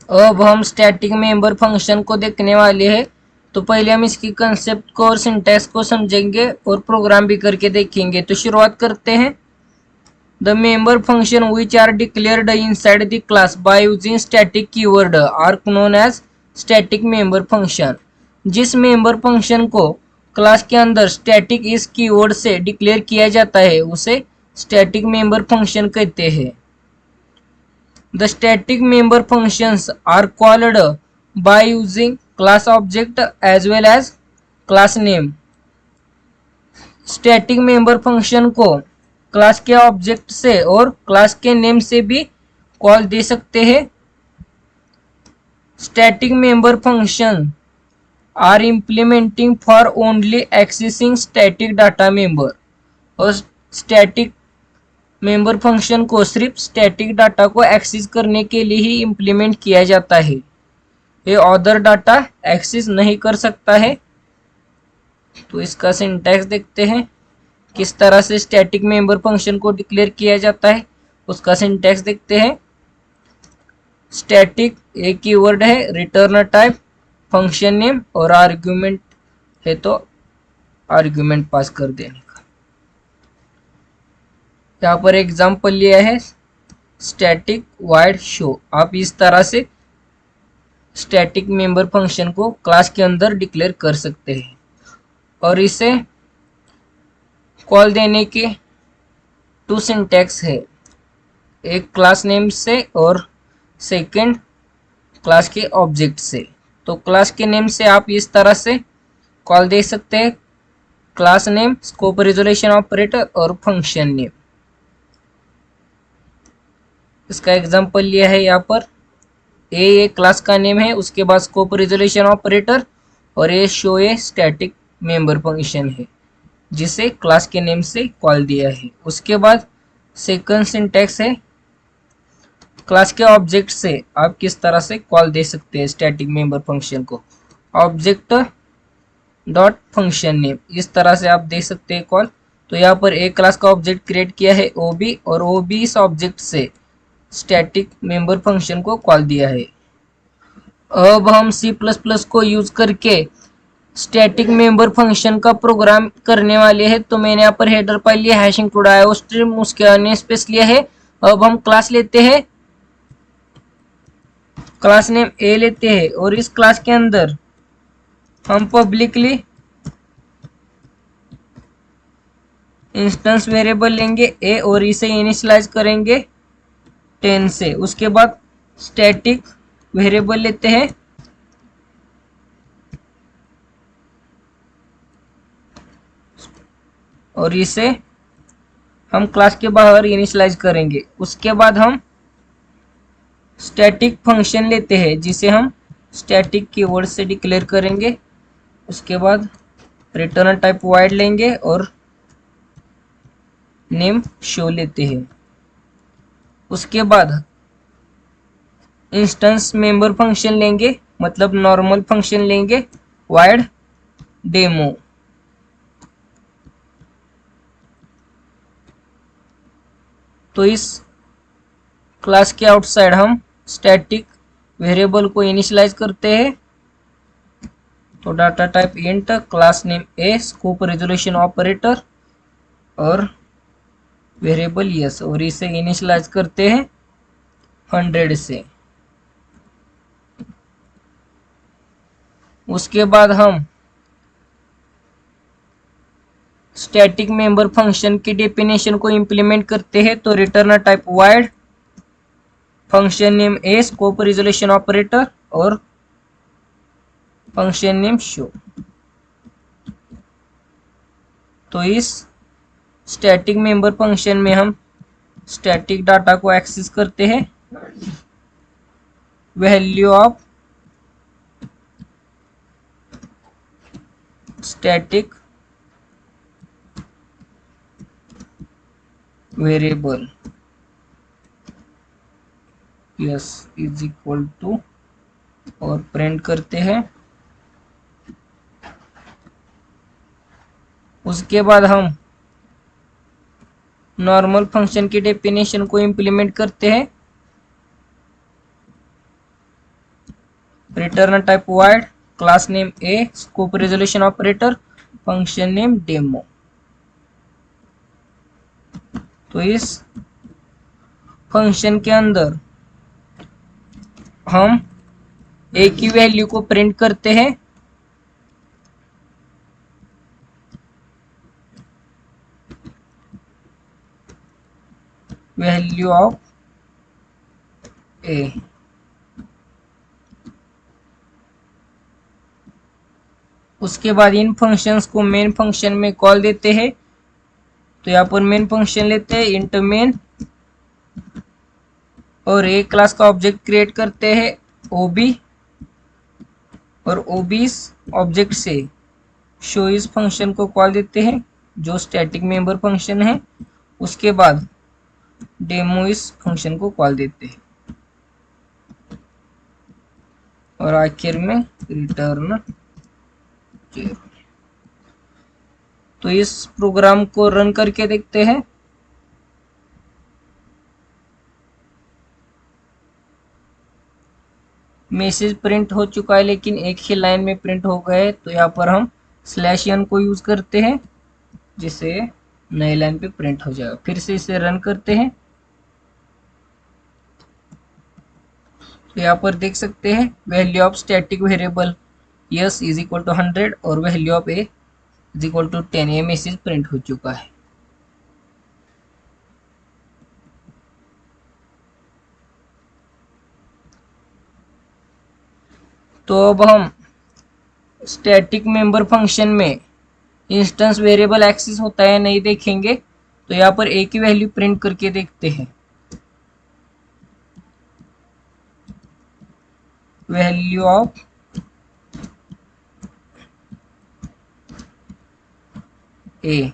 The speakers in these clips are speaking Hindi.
अब हम स्टैटिक मेंबर फंक्शन को देखने वाले हैं। तो पहले हम इसकी कंसेप्ट को और सिंटैक्स को समझेंगे और प्रोग्राम भी करके देखेंगे। तो शुरुआत करते हैं। The member function which are declared inside the class by using static keyword are known as static member function. जिस मेंबर फंक्शन को क्लास के अंदर स्टैटिक इस कीवर्ड से डिक्लेयर किया जाता है उसे स्टैटिक मेंबर फंक्शन कहते हैं। The static member functions are called by using class object as well as class name. Static member function को क्लास के ऑब्जेक्ट से और क्लास के नेम से भी कॉल दे सकते हैं। Static member function are implementing for only accessing static data member. और स्टैटिक मेंबर फंक्शन को सिर्फ स्टैटिक डाटा को एक्सेस करने के लिए ही इम्प्लीमेंट किया जाता है। ये अदर डाटा एक्सेस नहीं कर सकता है। तो इसका सिंटैक्स देखते हैं किस तरह से स्टैटिक मेंबर फंक्शन को डिक्लेयर किया जाता है। उसका सिंटैक्स देखते हैं। स्टैटिक एक कीवर्ड है, रिटर्न टाइप, फंक्शन नेम और आर्ग्यूमेंट है तो आर्ग्यूमेंट पास कर देने का। यहाँ पर एग्जांपल लिया है स्टैटिक वाइड शो। आप इस तरह से स्टैटिक मेंबर फंक्शन को क्लास के अंदर डिक्लेयर कर सकते हैं और इसे कॉल देने के टू सिंटैक्स है, एक क्लास नेम से और सेकंड क्लास के ऑब्जेक्ट से। तो क्लास के नेम से आप इस तरह से कॉल दे सकते हैं, class name, scope resolution operator और फंक्शन नेम। इसका एग्जांपल लिया है यहाँ पर। ए क्लास का नेम है, उसके बाद स्कोप रिजोल्यूशन ऑपरेटर और ये show a static member function है जिसे क्लास के नेम से कॉल दिया है। उसके बाद सेकंड सिंटैक्स है, क्लास के ऑब्जेक्ट से आप किस तरह से कॉल दे सकते हैं स्टैटिक मेंबर फंक्शन को। ऑब्जेक्ट डॉट फंक्शन नेम, इस तरह से आप दे सकते हैं कॉल। तो यहाँ पर एक क्लास का ऑब्जेक्ट क्रिएट किया है ओबी और ओबी इस ऑब्जेक्ट से स्टैटिक मेंबर फंक्शन को कॉल दिया है। अब हम C++ को यूज करके स्टैटिक मेंबर फंक्शन का प्रोग्राम करने वाले हैं। तो मैंने यहाँ पर हेडर फाइल लिया हैश इंक्लूड आयोस्ट्रीम, उसके अन्य स्पेस लिया है। अब हम क्लास लेते हैं, क्लास नेम ए लेते हैं और इस क्लास के अंदर हम पब्लिकली इंस्टेंस वेरिएबल लेंगे ए और इसे इनिशियलाइज करेंगे 10 से। उसके बाद स्टैटिक वेरिएबल लेते हैं और इसे हम क्लास के बाहर इनिशियलाइज करेंगे। उसके बाद हम स्टैटिक फंक्शन लेते हैं जिसे हम स्टैटिक कीवर्ड से डिक्लेयर करेंगे। उसके बाद रिटर्न टाइप वाइड लेंगे और नेम शो लेते हैं। उसके बाद इंस्टेंस मेंबर फंक्शन लेंगे, मतलब नॉर्मल फंक्शन लेंगे वाइड डेमो। तो इस क्लास के आउटसाइड हम स्टैटिक वेरिएबल को इनिशियलाइज करते हैं। तो data type int, class name A, scope resolution operator और वेरिएबल यस और इसे इनिशियलाइज करते हैं 100 से। उसके बाद हम स्टैटिक मेंबर फंक्शन की डेफिनेशन को इंप्लीमेंट करते हैं। तो return type void, function name A, scope resolution operator और फंक्शन नेम शो। तो इस स्टैटिक मेंबर फंक्शन में हम स्टैटिक डाटा को एक्सेस करते हैं। Value of static variable yes is equal to और प्रिंट करते हैं। उसके बाद हम नॉर्मल फंक्शन की डेफिनेशन को इंप्लीमेंट करते हैं। Return type void, class name A, scope resolution operator, function name demo. तो इस फंक्शन के अंदर हम ए की वैल्यू को प्रिंट करते हैं, वैल्यू ऑफ ए। उसके बाद इन फंक्शंस को मेन फंक्शन में कॉल देते हैं। तो यहाँ पर मेन फंक्शन लेते हैं इंट मेन, और ए क्लास का ऑब्जेक्ट क्रिएट करते हैं ओबी, और ओबी ऑब्जेक्ट से शो इस फंक्शन को कॉल देते हैं जो स्टैटिक मेंबर फंक्शन है। उसके बाद डेमो इस फंक्शन को कॉल देते हैं, और आखिर में रिटर्न 0। तो इस प्रोग्राम को रन करके देखते हैं। मैसेज प्रिंट हो चुका है, लेकिन एक ही लाइन में प्रिंट हो गए। तो यहाँ पर हम /n को यूज करते हैं, जिससे नई लाइन पे प्रिंट हो जाएगा। फिर से इसे रन करते हैं। तो यहाँ पर देख सकते हैं value of static variable yes is equal to 100 और value of a is equal to 10। ये मैसेज प्रिंट हो चुका है। तो अब हम स्टैटिक मेंबर फंक्शन में इंस्टेंस वेरिएबल एक्सेस होता है नहीं देखेंगे। तो यहाँ पर ए की वैल्यू प्रिंट करके देखते हैं, वैल्यू ऑफ ए।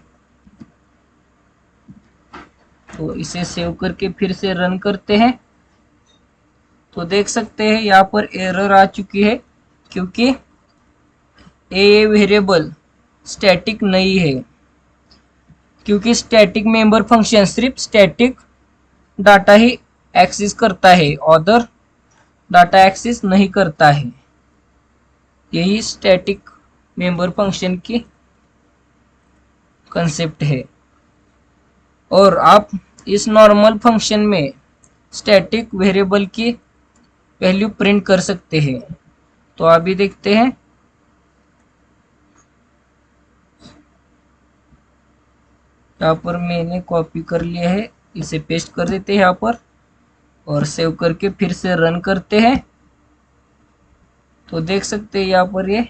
तो इसे सेव करके फिर से रन करते हैं। तो देख सकते हैं यहाँ पर एरर आ चुकी है, क्योंकि ए वेरिएबल स्टैटिक नहीं है, क्योंकि स्टैटिक मेंबर फंक्शन सिर्फ स्टैटिक डाटा ही एक्सेस करता है, अदर डाटा एक्सेस नहीं करता है। यही स्टैटिक मेंबर फंक्शन की कंसेप्ट है। और आप इस नॉर्मल फंक्शन में स्टैटिक वेरिएबल की वैल्यू प्रिंट कर सकते हैं। तो अभी देखते हैं। यहाँ पर मैंने कॉपी कर लिया है, इसे पेस्ट कर देते हैं यहाँ पर, और सेव करके फिर से रन करते हैं। तो देख सकते हैं यहाँ पर ये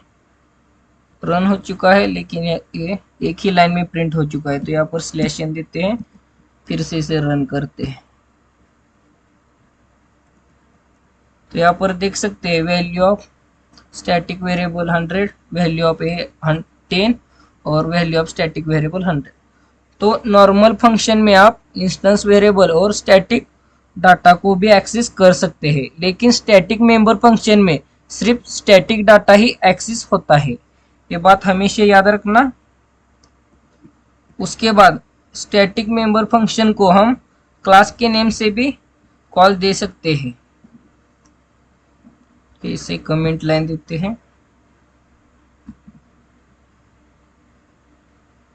रन हो चुका है, लेकिन ये एक ही लाइन में प्रिंट हो चुका है। तो यहाँ पर /n देते हैं, फिर से इसे रन करते हैं। तो यहाँ पर देख सकते हैं value of static variable 100, value of A 10 और वैल्यू ऑफ स्टैटिक वेरिएबल 100। तो नॉर्मल फंक्शन में आप इंस्टेंस वेरिएबल और स्टैटिक डाटा को भी एक्सेस कर सकते हैं, लेकिन स्टैटिक मेंबर फंक्शन में सिर्फ स्टैटिक डाटा ही एक्सेस होता है। ये बात हमेशा याद रखना। उसके बाद स्टैटिक मेंबर फंक्शन को हम क्लास के नेम से भी कॉल दे सकते हैं। तो इसे कमेंट लाइन देते हैं,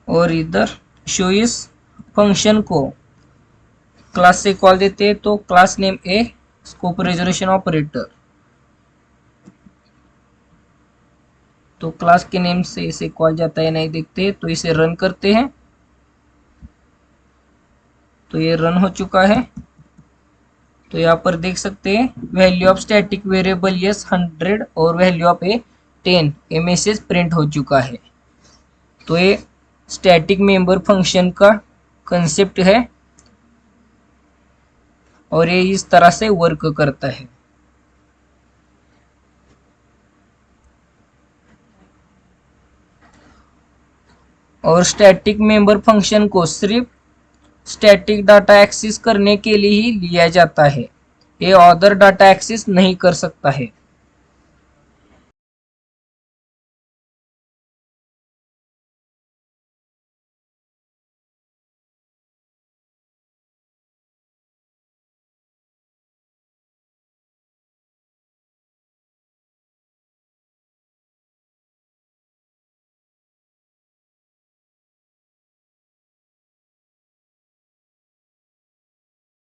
और इधर शो इस फंक्शन को क्लास से कॉल देते हैं। तो class name A, scope resolution operator. तो क्लास के नेम से इसे कॉल जाता है नहीं देखते, तो इसे रन करते हैं। तो ये रन हो चुका है। तो यहाँ पर देख सकते हैं value of static variable yes 100 और वैल्यू ऑफ ए 10। ये मैसेज प्रिंट हो चुका है। तो ये स्टैटिक मेंबर फंक्शन का कंसेप्ट है, और ये इस तरह से वर्क करता है। और स्टैटिक मेंबर फंक्शन को सिर्फ स्टैटिक डाटा एक्सेस करने के लिए ही लिया जाता है, ये अदर डाटा एक्सेस नहीं कर सकता है।